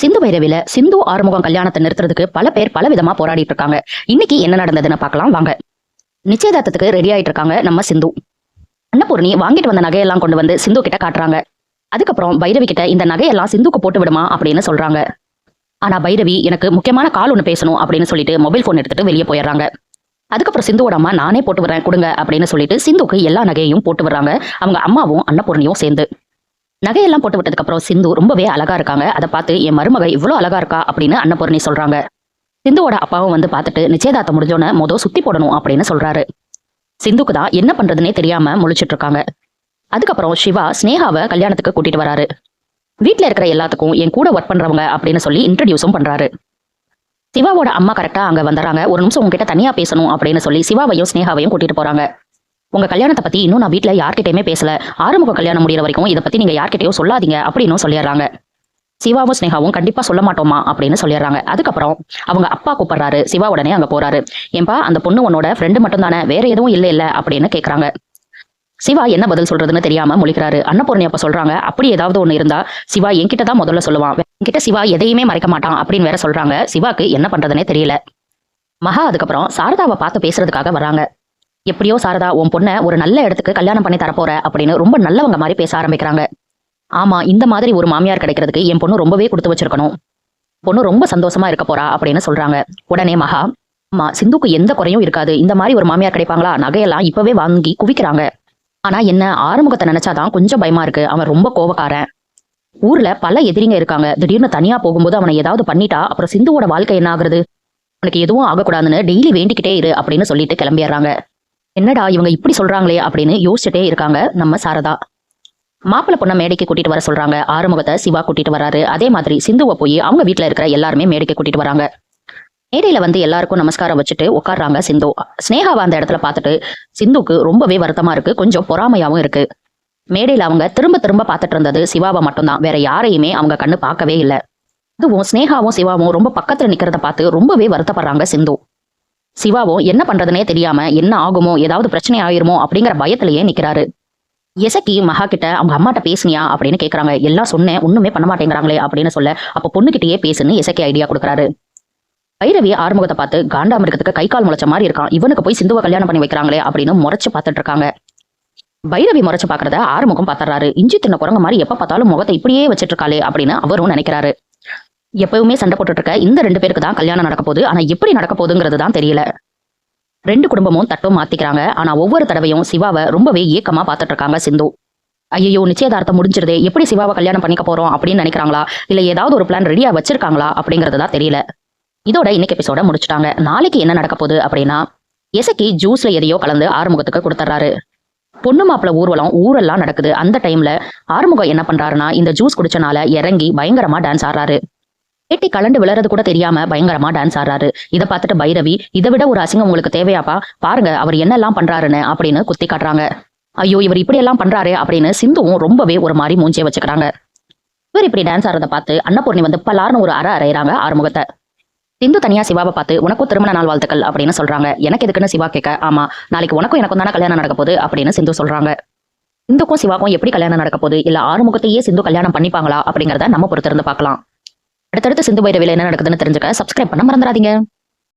சிந்து பைரவில சிந்து ஆறுமுகம் கல்யாணத்தை நிறுத்துறதுக்கு பல பேர் பல விதமா போராடிட்டு இருக்காங்க. இன்னைக்கு என்ன நடந்ததுன்னு பார்க்கலாம் வாங்க. நிச்சயதார்த்தத்துக்கு ரெடி ஆயிட்டு இருக்காங்க நம்ம சிந்து. அன்னபூர்ணி வாங்கிட்டு வந்த நகையெல்லாம் கொண்டு வந்து சிந்து கிட்ட காட்டுறாங்க. அதுக்கப்புறம் பைரவி கிட்ட இந்த நகையெல்லாம் சிந்துக்கு போட்டு விடுமா அப்படின்னு சொல்றாங்க. ஆனா பைரவி எனக்கு முக்கியமான கால் ஒண்ணு பேசணும் அப்படின்னு சொல்லிட்டு மொபைல் போன் எடுத்துட்டு வெளியே போயிடுறாங்க. அதுக்கப்புறம் சிந்துவோட அம்மா நானே போட்டு விடுறேன் கொடுங்க அப்படின்னு சொல்லிட்டு சிந்துக்கு எல்லா நகையையும் போட்டு விடுறாங்க. அவங்க அம்மாவும் அன்னபூர்ணியும் சேர்ந்து நகையெல்லாம் போட்டு விட்டதுக்கு அப்புறம் சிந்து ரொம்பவே அழகா இருக்காங்க. அதை பார்த்து என் மருமக இவ்வளவு அழகா இருக்கா அப்படின்னு அன்னபூர்ணி சொல்றாங்க. சிந்துவோட அப்பாவும் வந்து பார்த்துட்டு நிச்சயதார்த்தம் முடிஞ்சோன்னு மொதல் சுத்தி போடணும் அப்படின்னு சொல்றாரு. சிந்துக்கு தான் என்ன பண்றதுன்னே தெரியாம முழிச்சிட்டு இருக்காங்க. அதுக்கப்புறம் சிவா ஸ்னேகாவை கல்யாணத்துக்கு கூட்டிட்டு வராரு. வீட்டுல இருக்கிற எல்லாத்துக்கும் என் கூட ஒர்க் பண்றவங்க அப்படின்னு சொல்லி இன்ட்ரடியூஸும் பண்றாரு. சிவாவோட அம்மா கரெக்டா அங்க வந்துடுறாங்க. ஒரு நிமிஷம் உங்ககிட்ட தனியா பேசணும் அப்படின்னு சொல்லி சிவாவையும் ஸ்னேகாவையும் கூட்டிட்டு போறாங்க. உங்க கல்யாணத்தை பத்தி இன்னும் நான் வீட்டுல யார்கிட்டயுமே பேசல. ஆறுமுக கல்யாணம் முடியற வரைக்கும் இதை பத்தி நீங்க யார்கிட்டயும் சொல்லாதீங்க அப்படின்னு சொல்லிடுறாங்க. சிவாவும் ஸ்னேகாவும் கண்டிப்பா சொல்ல மாட்டோமா அப்படின்னு சொல்லிடுறாங்க. அதுக்கப்புறம் அவங்க அப்பா கூப்பிடுறாரு. சிவா உடனே அங்க போறாரு. ஏன்பா அந்த பொண்ணு உன்னோட ஃப்ரெண்டு மட்டும் தானே, வேற எதுவும் இல்ல அப்படின்னு கேக்குறாங்க. சிவா என்ன பதில் சொல்றதுன்னு தெரியாம முழிக்கிறாரு. அன்னபூர்ணி அப்ப சொல்றாங்க, அப்படி ஏதாவது ஒண்ணு இருந்தா சிவா என்கிட்ட தான் முதல்ல சொல்லுவான், என்கிட்ட சிவா எதையுமே மறைக்க மாட்டான் அப்படின்னு வேற சொல்றாங்க. சிவாக்கு என்ன பண்றதுன்னே தெரியல. மகா அதுக்கப்புறம் சாரதாவை பார்த்து பேசுறதுக்காக வராங்க. எப்படியோ சாரதா உன் பொண்ணை ஒரு நல்ல இடத்துக்கு கல்யாணம் பண்ணி தரப்போற அப்படின்னு ரொம்ப நல்லவங்க மாதிரி பேச ஆரம்பிக்கிறாங்க. ஆமா, இந்த மாதிரி ஒரு மாமியார் கிடைக்கிறதுக்கு என் பொண்ணு ரொம்பவே கொடுத்து வச்சிருக்கணும். பொண்ணு ரொம்ப சந்தோஷமா இருக்க போறா அப்படின்னு சொல்றாங்க. உடனே மகா, ஆமா சிந்துக்கு எந்த குறையும் இருக்காது, இந்த மாதிரி ஒரு மாமியார் கிடைப்பாங்களா, நகையெல்லாம் இப்பவே வாங்கி குவிக்கிறாங்க. ஆனா என்ன, ஆறுமுகத்தை நினைச்சாதான் கொஞ்சம் பயமா இருக்கு. அவன் ரொம்ப கோவக்காரன். ஊர்ல பல எதிரிங்க இருக்காங்க. திடீர்னு தனியா போகும்போது அவனை ஏதாவது பண்ணிட்டா அப்புறம் சிந்துவோட வாழ்க்கை என்ன ஆகுறது, அவனுக்கு எதுவும் ஆகக்கூடாதுன்னு டெய்லி வேண்டிக்கிட்டே இரு அப்படின்னு சொல்லிட்டு கிளம்பிடுறாங்க. என்னடா இவங்க இப்படி சொல்றாங்களே அப்படின்னு யோசிச்சுட்டே இருக்காங்க நம்ம சாரதா. மாப்பிள்ளை பொண்ணை மேடைக்கு கூட்டிட்டு வர சொல்றாங்க. ஆறுமுகத்தை சிவா கூட்டிட்டு வராரு. அதே மாதிரி சிந்துவை போய் அவங்க வீட்டுல இருக்கிற எல்லாருமே மேடைக்கு கூட்டிட்டு வராங்க. மேடையில வந்து எல்லாருக்கும் நமஸ்காரம் வச்சுட்டு உட்காடுறாங்க சிந்து. ஸ்னேகாவை அந்த இடத்துல பார்த்துட்டு சிந்துக்கு ரொம்பவே வருத்தமா இருக்கு, கொஞ்சம் பொறாமையாவும் இருக்கு. மேடையில அவங்க திரும்ப திரும்ப பார்த்துட்டு இருந்தது சிவாவை மட்டும்தான், வேற யாரையுமே அவங்க கண்ணு பார்க்கவே இல்லை. அதுவும் ஸ்னேகாவும் சிவாவும் ரொம்ப பக்கத்துல நிக்கிறத பார்த்து ரொம்பவே வருத்தப்படுறாங்க சிந்து. சிவாவும் என்ன பண்றதுனே தெரியாம என்ன ஆகுமோ, ஏதாவது பிரச்சனை ஆயிருமோ அப்படிங்கிற பயத்திலேயே நிக்கிறாரு. எசக்கி மகா கிட்ட அவங்க அம்மாட்ட பேசுனியா அப்படின்னு கேக்குறாங்க. எல்லாம் சொன்னேன், ஒண்ணுமே பண்ண மாட்டேங்கிறாங்களே அப்படின்னு சொல்ல, அப்ப பொண்ணுகிட்டயே பேசுன்னு எசக்கி ஐடியா கொடுக்குறாரு. பைரவி ஆறுமுகத்தை பார்த்து காண்டாமிருகத்துக்கு கை கால் முளைச்ச மாதிரி இருக்கான், இவனுக்கு போய் சிந்துவை கல்யாணம் பண்ணி வைக்கிறாங்களே அப்படின்னு முறைச்சு பார்த்துட்டு இருக்காங்க. பைரவி முறைச்சு பாக்குறத ஆறுமுகம் பாத்துறாரு. இஞ்சி தின்ன குரங்க மாதிரி எப்ப பார்த்தாலும் முகத்தை இப்படியே வச்சிட்டு இருக்காளே அப்படின்னு அவரும் நினைக்கிறாரு. எப்பவுமே சண்டை போட்டுட்டு இருக்க இந்த ரெண்டு பேருக்கு தான் கல்யாணம் நடக்க போகுது, ஆனா எப்படி நடக்க போகுதுங்கிறது தான் தெரியல. ரெண்டு குடும்பமும் தட்டும் மாத்திக்கிறாங்க. ஆனா ஒவ்வொரு தடவையும் சிவாவை ரொம்பவே ஏக்கமா பார்த்துட்டு இருக்காங்க சிந்து. ஐயோ நிச்சயதார்த்தம் முடிஞ்சிருதே, எப்படி சிவாவை கல்யாணம் பண்ணிக்க போறோம் அப்படின்னு நினைக்கிறாங்களா, இல்ல ஏதாவது ஒரு பிளான் ரெடியா வச்சிருக்காங்களா அப்படிங்கிறது தான் தெரியல. இதோட இன்னைக்கு எபிசோட முடிச்சுட்டாங்க. நாளைக்கு என்ன நடக்க போகுது அப்படின்னா, எசக்கி ஜூஸ்ல எதையோ கலந்து ஆறுமுகத்துக்கு கொடுத்துறாரு. பொண்ணு மாப்பிள்ள ஊர்வலம் ஊரெல்லாம் நடக்குது. அந்த டைம்ல ஆறுமுகம் என்ன பண்றாருன்னா, இந்த ஜூஸ் குடிச்சனால இறங்கி பயங்கரமா டான்ஸ் ஆடுறாரு. ஏட்டி கலண்டு விளறது கூட தெரியாம பயங்கரமா டான்ஸ் ஆடுறாரு. இதை பார்த்துட்டு பைரவி, இதை விட ஒரு அசிங்கம் உங்களுக்கு தேவையாப்பா, பாருங்க அவர் என்னெல்லாம் பண்றாருன்னு அப்படின்னு குத்தி காட்டுறாங்க. ஐயோ இவர் இப்படி எல்லாம் பண்றாரு அப்படின்னு சிந்துவும் ரொம்பவே ஒரு மாதிரி மூஞ்சிய வச்சுக்கிறாங்க. இவர் இப்படி டான்ஸ் ஆடுறதை பார்த்து அன்னபூர்ணி வந்து பலார்னு ஒரு அறையிறாங்க ஆறுமுகத்தை. சிந்து தனியா சிவாவை பார்த்து உனக்கும் திருமண நாள் வாழ்த்துக்கள் அப்படின்னு சொல்றாங்க. எனக்கு எதுக்குன்னு சிவா கேட்க, ஆமா நாளைக்கு உனக்கும் எனக்கும் தானே கல்யாணம் நடக்க போகுது அப்படின்னு சிந்து சொல்றாங்க. சிந்துக்கும் சிவாக்கும் எப்படி கல்யாணம் நடக்க போகுது, இல்ல ஆறுமுகத்தையே சிந்து கல்யாணம் பண்ணிப்பாங்களா அப்படிங்கறத நம்ம பொறுத்திருந்து பார்க்கலாம். அடுத்தடுத்து சிந்து பைரவில என்ன நடக்குதுன்னு தெரிஞ்சுக்க சப்ஸ்கிரைப் பண்ண மறந்துடாதீங்க.